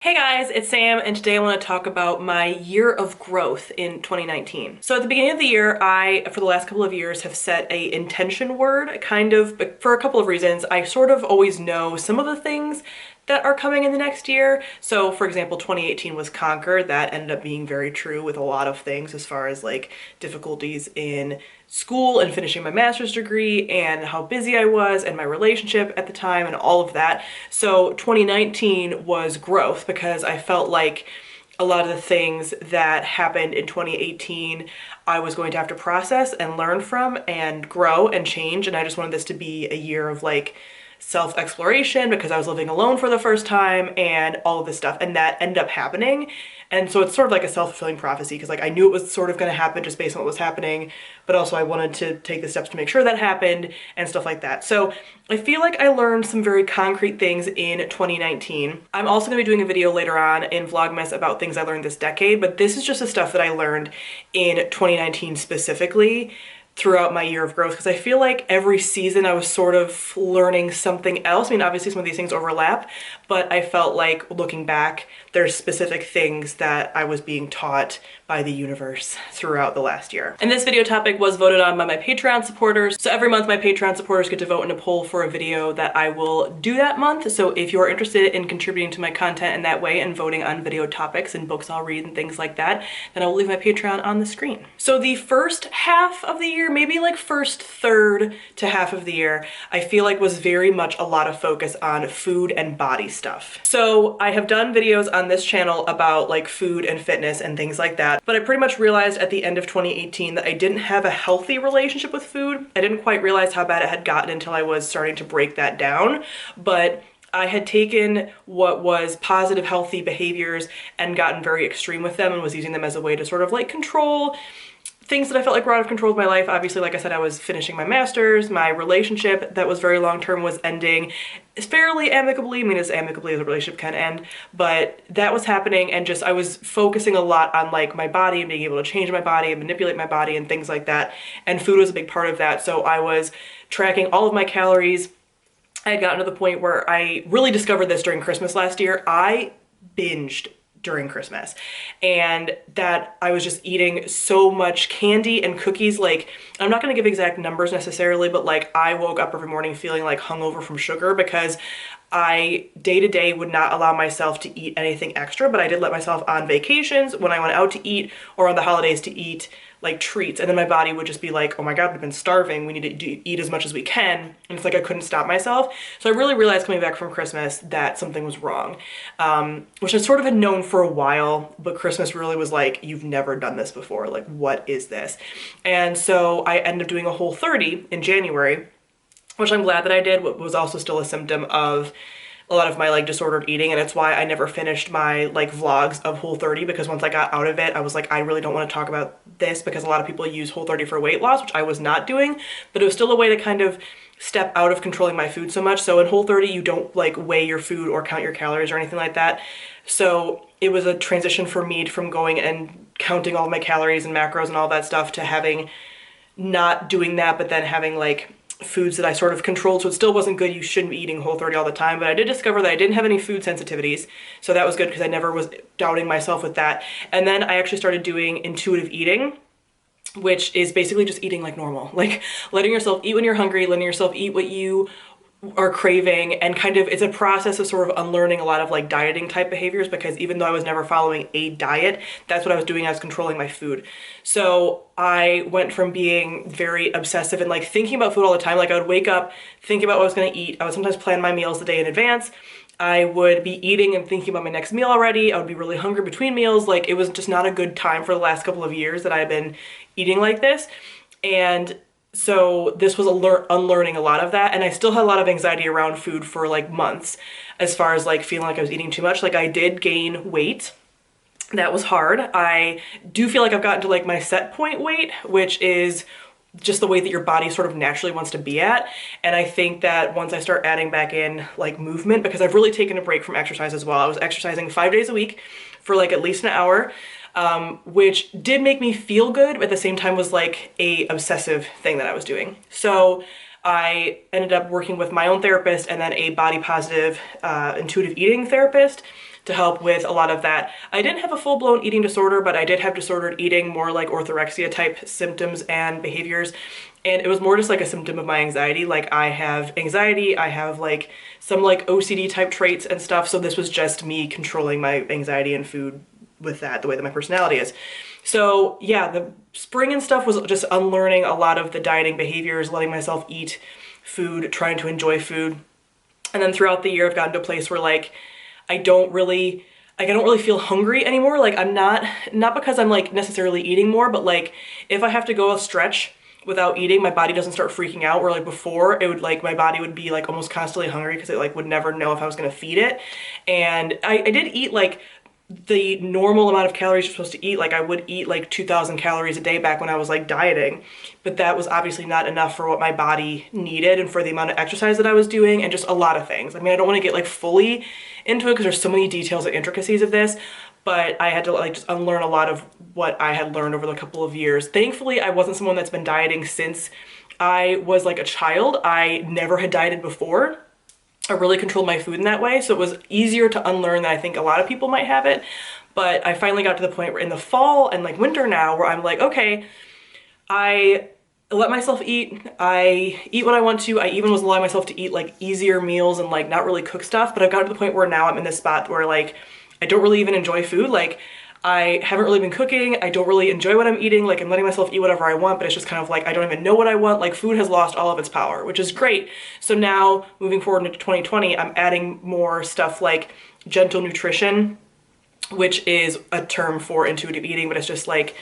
Hey guys, it's Sam, and today I want to talk about my year of growth in 2019. So at the beginning of the year, for the last couple of years, have set a intention word, kind of, but for a couple of reasons. I sort of always know some of the things that are coming in the next year. So for example, 2018 was conquer. That ended up being very true with a lot of things as far as like difficulties in school and finishing my master's degree and how busy I was and my relationship at the time and all of that. So 2019 was growth because I felt like a lot of the things that happened in 2018 I was going to have to process and learn from and grow and change, and I just wanted this to be a year of like self-exploration because I was living alone for the first time and all of this stuff, and that ended up happening. And so it's sort of like a self-fulfilling prophecy because like I knew it was sort of going to happen just based on what was happening, but also I wanted to take the steps to make sure that happened and stuff like that. So I feel like I learned some very concrete things in 2019. I'm also going to be doing a video later on in Vlogmas about things I learned this decade, but this is just the stuff that I learned in 2019 specifically throughout my year of growth, because I feel like every season I was sort of learning something else. I mean, obviously some of these things overlap, but I felt like looking back, there's specific things that I was being taught by the universe throughout the last year. And this video topic was voted on by my Patreon supporters. So every month my Patreon supporters get to vote in a poll for a video that I will do that month. So if you're interested in contributing to my content in that way and voting on video topics and books I'll read and things like that, then I will leave my Patreon on the screen. So the first half of the year, maybe like first third to half of the year, I feel like was very much a lot of focus on food and body stuff. So I have done videos on this channel about like food and fitness and things like that, but I pretty much realized at the end of 2018 that I didn't have a healthy relationship with food. I didn't quite realize how bad it had gotten until I was starting to break that down, but I had taken what was positive, healthy behaviors and gotten very extreme with them and was using them as a way to sort of like control things that I felt like were out of control of my life. Obviously, like I said, I was finishing my master's, my relationship that was very long-term was ending fairly amicably. I mean, as amicably as a relationship can end, but that was happening, and just I was focusing a lot on like my body and being able to change my body and manipulate my body and things like that, and food was a big part of that. So I was tracking all of my calories. I had gotten to the point where I really discovered this during Christmas last year. I binged during Christmas, and that I was just eating so much candy and cookies. Like, I'm not going to give exact numbers necessarily, but like I woke up every morning feeling like hungover from sugar because I day to day would not allow myself to eat anything extra, but I did let myself on vacations when I went out to eat or on the holidays to eat like treats, and then my body would just be like, oh my god, we've been starving, we need to eat as much as we can, and it's like I couldn't stop myself. So I really realized coming back from Christmas that something was wrong, which I sort of had known for a while, but Christmas really was like, you've never done this before, like what is this? And so I ended up doing a Whole30 in January, which I'm glad that I did, but was also still a symptom of a lot of my like disordered eating, and it's why I never finished my like vlogs of Whole30, because once I got out of it, I was like, I really don't want to talk about this because a lot of people use Whole30 for weight loss, which I was not doing, but it was still a way to kind of step out of controlling my food so much. So in Whole30, you don't like weigh your food or count your calories or anything like that. So it was a transition for me from going and counting all of my calories and macros and all that stuff to having not doing that, but then having like foods that I sort of controlled. So it still wasn't good. You shouldn't be eating Whole30 all the time, but I did discover that I didn't have any food sensitivities. So that was good because I never was doubting myself with that. And then I actually started doing intuitive eating, which is basically just eating like normal, like letting yourself eat when you're hungry, letting yourself eat what you are craving, and kind of it's a process of sort of unlearning a lot of like dieting type behaviors, because even though I was never following a diet, that's what I was doing. I was controlling my food. So I went from being very obsessive and like thinking about food all the time. Like I would wake up thinking about what I was going to eat. I would sometimes plan my meals the day in advance. I would be eating and thinking about my next meal already. I would be really hungry between meals. Like it was just not a good time for the last couple of years that I've been eating like this. And so this was unlearning a lot of that, and I still had a lot of anxiety around food for like months, as far as like feeling like I was eating too much. Like I did gain weight. That was hard. I do feel like I've gotten to like my set point weight, which is just the way that your body sort of naturally wants to be at. And I think that once I start adding back in like movement, because I've really taken a break from exercise as well. I was exercising 5 days a week for like at least an hour. Which did make me feel good, but at the same time was like a obsessive thing that I was doing. So I ended up working with my own therapist and then a body positive intuitive eating therapist to help with a lot of that. I didn't have a full-blown eating disorder, but I did have disordered eating, more like orthorexia type symptoms and behaviors. And it was more just like a symptom of my anxiety. Like I have anxiety, I have like some like OCD type traits and stuff. So this was just me controlling my anxiety and food with that, the way that my personality is. So yeah, the spring and stuff was just unlearning a lot of the dieting behaviors, letting myself eat food, trying to enjoy food. And then throughout the year, I've gotten to a place where like, I don't really feel hungry anymore. Like I'm not because I'm like necessarily eating more, but like if I have to go a stretch without eating, my body doesn't start freaking out, where like before it would like, my body would be like almost constantly hungry because it like would never know if I was gonna feed it. And I did eat like the normal amount of calories you're supposed to eat. Like I would eat like 2,000 calories a day back when I was like dieting, but that was obviously not enough for what my body needed and for the amount of exercise that I was doing and just a lot of things. I mean, I don't want to get like fully into it because there's so many details and intricacies of this, but I had to like just unlearn a lot of what I had learned over the couple of years. Thankfully, I wasn't someone that's been dieting since I was like a child. I never had dieted before. I really controlled my food in that way, so it was easier to unlearn than I think a lot of people might have it. But I finally got to the point where in the fall and like winter now, where I'm like, okay, I let myself eat. I eat what I want to. I even was allowing myself to eat like easier meals and like not really cook stuff. But I've got to the point where now I'm in this spot where like I don't really even enjoy food. Like I haven't really been cooking. I don't really enjoy what I'm eating. Like I'm letting myself eat whatever I want, but it's just kind of like, I don't even know what I want. Like food has lost all of its power, which is great. So now moving forward into 2020, I'm adding more stuff like gentle nutrition, which is a term for intuitive eating, but it's just like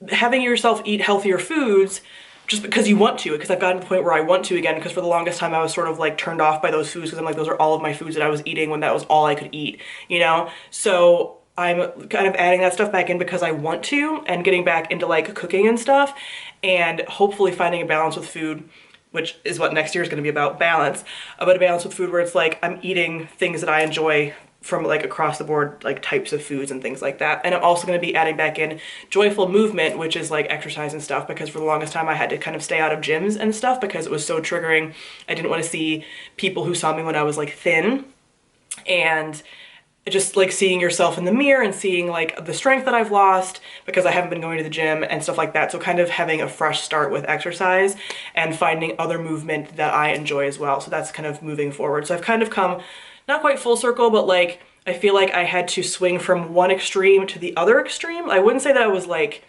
having yourself eat healthier foods just because you want to, because I've gotten to the point where I want to again, because for the longest time I was sort of like turned off by those foods because I'm like, those are all of my foods that I was eating when that was all I could eat, you know? So I'm kind of adding that stuff back in because I want to, and getting back into like cooking and stuff, and hopefully finding a balance with food, which is what next year is going to be about, balance. About a balance with food where it's like I'm eating things that I enjoy from like across the board, like types of foods and things like that. And I'm also going to be adding back in joyful movement, which is like exercise and stuff, because for the longest time I had to kind of stay out of gyms and stuff because it was so triggering. I didn't want to see people who saw me when I was like thin, and just like seeing yourself in the mirror and seeing like the strength that I've lost because I haven't been going to the gym and stuff like that. So kind of having a fresh start with exercise and finding other movement that I enjoy as well. So that's kind of moving forward. So I've kind of come not quite full circle, but like I feel like I had to swing from one extreme to the other extreme. I wouldn't say that I was like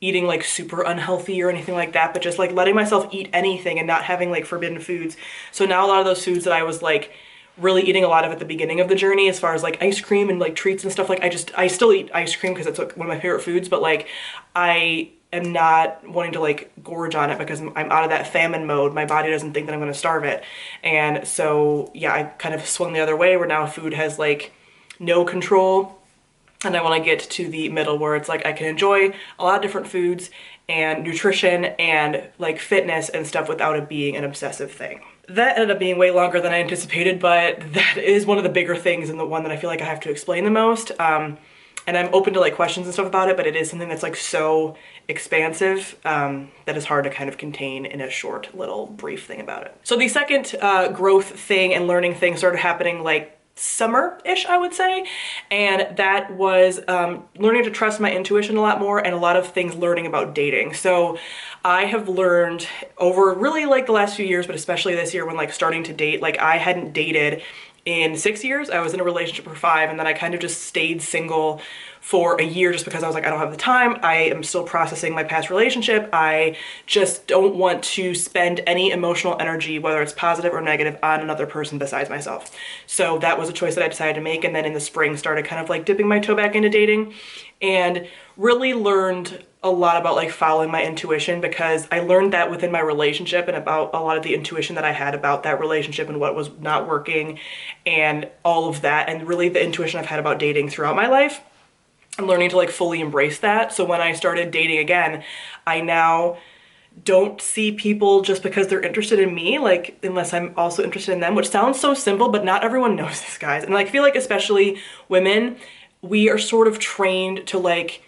eating like super unhealthy or anything like that, but just like letting myself eat anything and not having like forbidden foods. So now a lot of those foods that I was like really eating a lot of at the beginning of the journey, as far as like ice cream and like treats and stuff, like I still eat ice cream because it's like one of my favorite foods, but like I am not wanting to like gorge on it because I'm out of that famine mode. My body doesn't think that I'm going to starve it. And so yeah, I kind of swung the other way where now food has like no control, and I want to get to the middle where it's like I can enjoy a lot of different foods and nutrition and like fitness and stuff without it being an obsessive thing. That ended up being way longer than I anticipated, but that is one of the bigger things and the one that I feel like I have to explain the most. And I'm open to like questions and stuff about it, but it is something that's like so expansive that is hard to kind of contain in a short little brief thing about it. So the second growth thing and learning thing started happening like summer-ish, I would say, and that was learning to trust my intuition a lot more, and a lot of things learning about dating. So I have learned over really like the last few years, but especially this year when like starting to date, like I hadn't dated in 6 years. I was in a relationship for 5, and then I kind of just stayed single for a year just because I was like, I don't have the time. I am still processing my past relationship. I just don't want to spend any emotional energy, whether it's positive or negative, on another person besides myself. So that was a choice that I decided to make, and then in the spring started kind of like dipping my toe back into dating, and really learned a lot about like following my intuition, because I learned that within my relationship and about a lot of the intuition that I had about that relationship and what was not working and all of that, and really the intuition I've had about dating throughout my life. I'm learning to like fully embrace that. So when I started dating again, I now don't see people just because they're interested in me, like unless I'm also interested in them, which sounds so simple, but not everyone knows this, guys. And I feel like especially women, we are sort of trained to like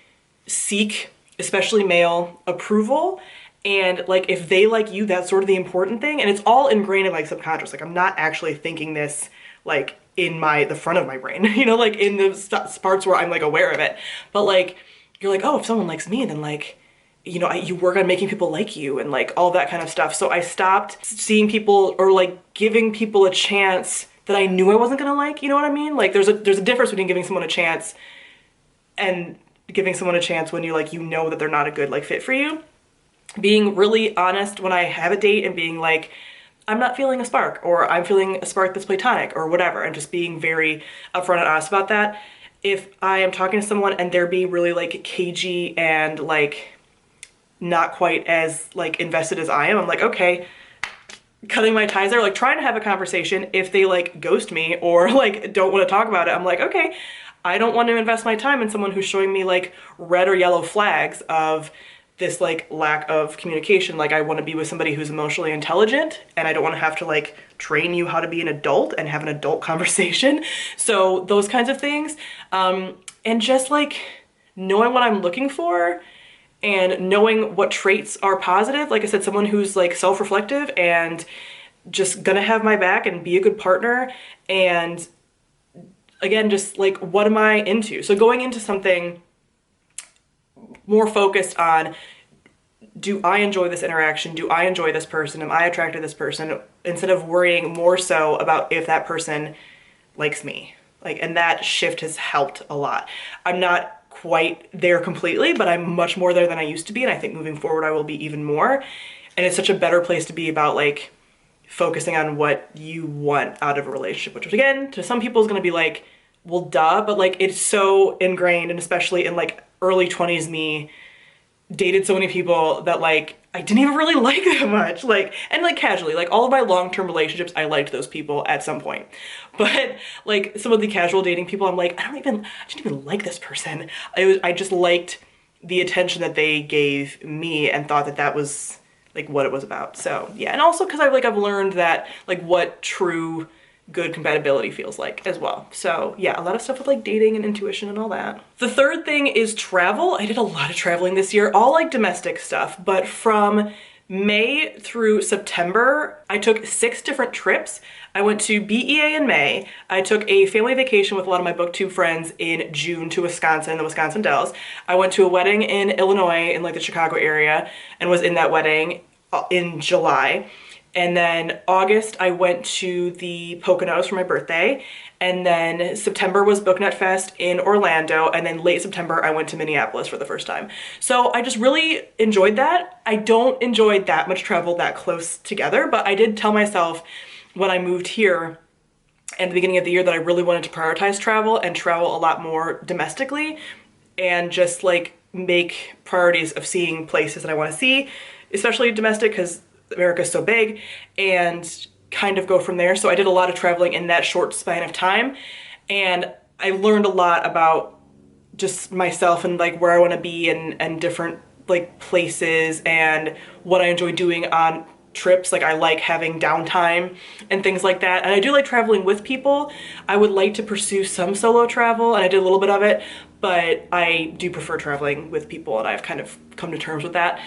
seek, especially male, approval. And like if they like you, that's sort of the important thing. And it's all ingrained in like subconscious. Like I'm not actually thinking this like in the front of my brain, you know, like in the parts where I'm like aware of it. But like, you're like, oh, if someone likes me, then like, you know, you work on making people like you and like all that kind of stuff. So I stopped seeing people or like giving people a chance that I knew I wasn't gonna like, you know what I mean? Like there's a difference between giving someone a chance and giving someone a chance when you like, you know that they're not a good like fit for you. Being really honest when I have a date and being like, I'm not feeling a spark, or I'm feeling a spark that's platonic, or whatever, and just being very upfront and honest about that. If I am talking to someone and they're being really like cagey and like not quite as like invested as I am, I'm like, okay, cutting my ties there, like trying to have a conversation. If they like ghost me or like don't want to talk about it, I'm like, okay, I don't want to invest my time in someone who's showing me like red or yellow flags of this like lack of communication. Like I want to be with somebody who's emotionally intelligent, and I don't want to have to like train you how to be an adult and have an adult conversation. So those kinds of things. And just like knowing what I'm looking for and knowing what traits are positive. Like I said, someone who's like self-reflective and just gonna have my back and be a good partner. And again, just like, what am I into? So going into something more focused on, do I enjoy this interaction? Do I enjoy this person? Am I attracted to this person? Instead of worrying more so about if that person likes me. Like, and that shift has helped a lot. I'm not quite there completely, but I'm much more there than I used to be. And I think moving forward, I will be even more. And it's such a better place to be about like focusing on what you want out of a relationship, which again, to some people is going to be like, well, duh, but like it's so ingrained, and especially in like early 20s me, dated so many people that like I didn't even really like that much, like, and like casually, like all of my long-term relationships, I liked those people at some point, but like some of the casual dating people, I'm like, I didn't even like this person. I just liked the attention that they gave me and thought that that was like what it was about. So yeah, and also because I've learned that like what true good compatibility feels like as well. So yeah, a lot of stuff with like dating and intuition and all that. The third thing is travel. I did a lot of traveling this year, all like domestic stuff, but from May through September, I took 6 different trips. I went to BEA in May. I took a family vacation with a lot of my BookTube friends in June to Wisconsin, the Wisconsin Dells. I went to a wedding in Illinois in like the Chicago area and was in that wedding in July. And then August, I went to the Poconos for my birthday. And then September was BookNet Fest in Orlando. And then late September, I went to Minneapolis for the first time. So I just really enjoyed that. I don't enjoy that much travel that close together, but I did tell myself when I moved here at the beginning of the year that I really wanted to prioritize travel and travel a lot more domestically and just like make priorities of seeing places that I want to see, especially domestic because America's so big, and kind of go from there. So I did a lot of traveling in that short span of time, and I learned a lot about just myself and like where I want to be and different like places and what I enjoy doing on trips. Like I like having downtime and things like that. And I do like traveling with people. I would like to pursue some solo travel, and I did a little bit of it, but I do prefer traveling with people, and I've kind of come to terms with that.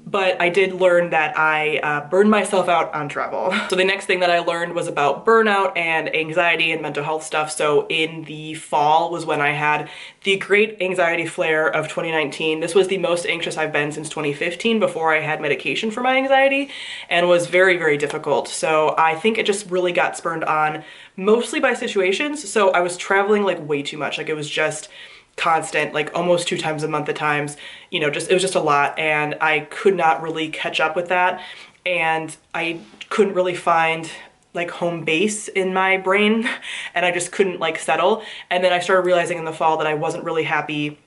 But I did learn that I burned myself out on travel. So the next thing that I learned was about burnout and anxiety and mental health stuff. So in the fall was when I had the great anxiety flare of 2019. This was the most anxious I've been since 2015 before I had medication for my anxiety, and was very, very difficult. So I think it just really got spurned on mostly by situations. So I was traveling like way too much. Like it was just constant, like almost 2 times a month at times, you know, it was just a lot, and I could not really catch up with that, and I couldn't really find like home base in my brain, and I just couldn't like settle. And then I started realizing in the fall that I wasn't really happy.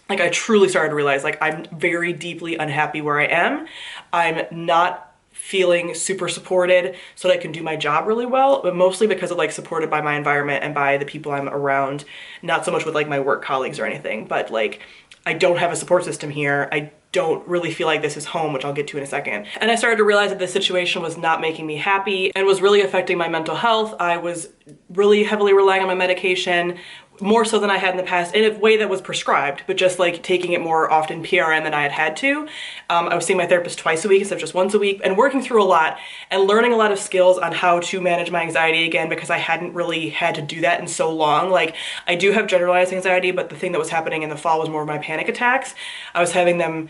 Like I truly started to realize like I'm very deeply unhappy where I am. I'm not feeling super supported so that I can do my job really well, but mostly because of like supported by my environment and by the people I'm around, not so much with like my work colleagues or anything, but like I don't have a support system here. I don't really feel like this is home, which I'll get to in a second. And I started to realize that this situation was not making me happy and was really affecting my mental health. I was really heavily relying on my medication, more so than I had in the past, in a way that was prescribed, but just like taking it more often PRN than I had to. I was seeing my therapist twice a week instead of just once a week, and working through a lot and learning a lot of skills on how to manage my anxiety again, because I hadn't really had to do that in so long. Like, I do have generalized anxiety, but the thing that was happening in the fall was more of my panic attacks. I was having them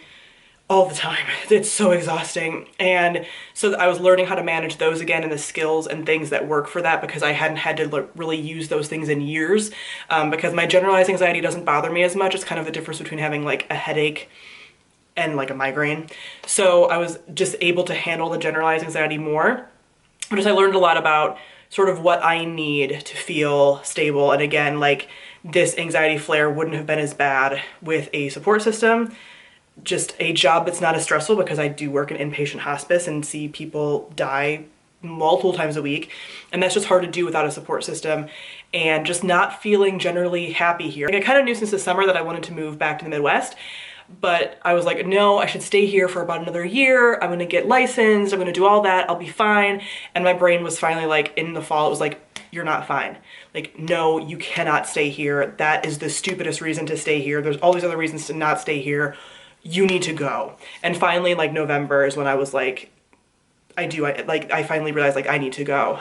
all the time. It's so exhausting. And so I was learning how to manage those again, and the skills and things that work for that, because I hadn't had to really use those things in years. Because my generalized anxiety doesn't bother me as much. It's kind of the difference between having like a headache and like a migraine. So I was just able to handle the generalized anxiety more. But as I learned a lot about sort of what I need to feel stable. And again, like, this anxiety flare wouldn't have been as bad with a support system. Just a job that's not as stressful, because I do work in inpatient hospice and see people die multiple times a week, and that's just hard to do without a support system, and just not feeling generally happy here. Like, I kind of knew since the summer that I wanted to move back to the Midwest, but I was like, no, I should stay here for about another year. I'm gonna get licensed, I'm gonna do all that, I'll be fine. And my brain was finally like, in the fall, it was like, you're not fine. Like, no, you cannot stay here. That is the stupidest reason to stay here. There's all these other reasons to not stay here. You need to go. And finally, like, November is when I was like, I finally realized, like, I need to go.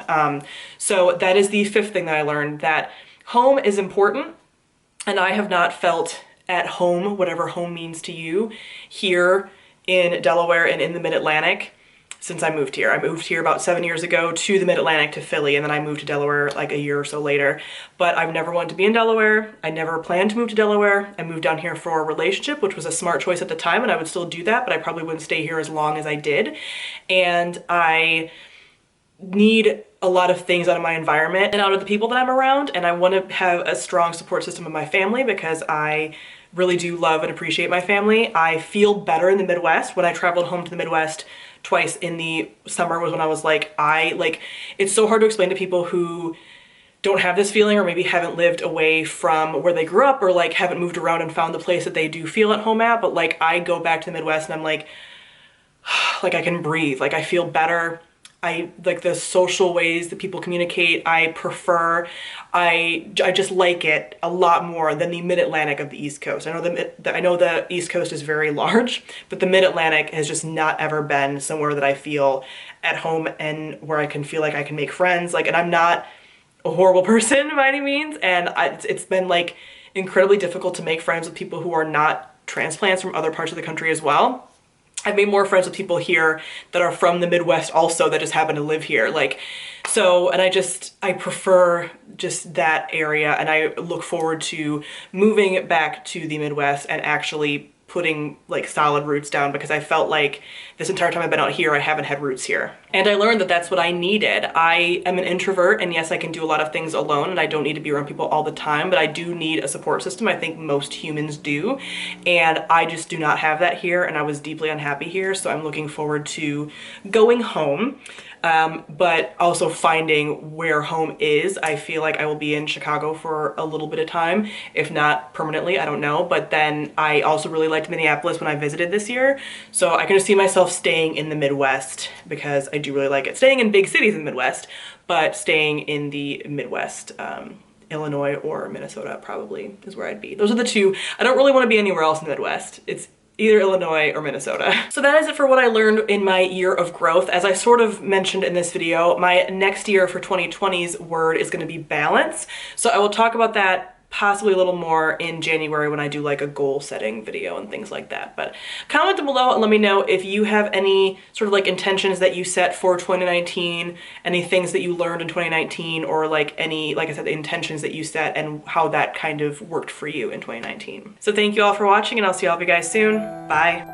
So that is the fifth thing that I learned, that home is important, and I have not felt at home, whatever home means to you, here in Delaware and in the Mid-Atlantic since I moved here. I moved here about 7 years ago to the Mid-Atlantic, to Philly, and then I moved to Delaware like a year or so later. But I've never wanted to be in Delaware. I never planned to move to Delaware. I moved down here for a relationship, which was a smart choice at the time, and I would still do that, but I probably wouldn't stay here as long as I did. And I need a lot of things out of my environment and out of the people that I'm around, and I want to have a strong support system in my family, because I really do love and appreciate my family. I feel better in the Midwest. When I traveled home to the Midwest twice in the summer was when I was like, it's so hard to explain to people who don't have this feeling, or maybe haven't lived away from where they grew up, or like haven't moved around and found the place that they do feel at home at. But like, I go back to the Midwest and I'm like, I can breathe, like I feel better. I like the social ways that people communicate. I prefer, I just like it a lot more than the Mid-Atlantic of the East Coast. I know the East Coast is very large, but the Mid-Atlantic has just not ever been somewhere that I feel at home and where I can feel like I can make friends. Like, and I'm not a horrible person by any means, and it's been like incredibly difficult to make friends with people who are not transplants from other parts of the country as well. I've made more friends with people here that are from the Midwest also, that just happen to live here. Like, so, and I prefer just that area, and I look forward to moving back to the Midwest and actually putting like solid roots down, because I felt like this entire time I've been out here, I haven't had roots here. And I learned that that's what I needed. I am an introvert, and yes, I can do a lot of things alone, and I don't need to be around people all the time, but I do need a support system. I think most humans do, and I just do not have that here, and I was deeply unhappy here, so I'm looking forward to going home. But also finding where home is. I feel like I will be in Chicago for a little bit of time, if not permanently, I don't know. But then I also really liked Minneapolis when I visited this year. So I can just see myself staying in the Midwest, because I do really like it. Staying in big cities in the Midwest, but staying in the Midwest, Illinois or Minnesota probably is where I'd be. Those are the two. I don't really want to be anywhere else in the Midwest. It's either Illinois or Minnesota. So that is it for what I learned in my year of growth. As I sort of mentioned in this video, my next year for 2020's word is going to be balance. So I will talk about that possibly a little more in January when I do like a goal setting video and things like that. But comment below and let me know if you have any sort of like intentions that you set for 2019, any things that you learned in 2019, or like any, like I said, the intentions that you set and how that kind of worked for you in 2019. So thank you all for watching, and I'll see all of you guys soon. Bye.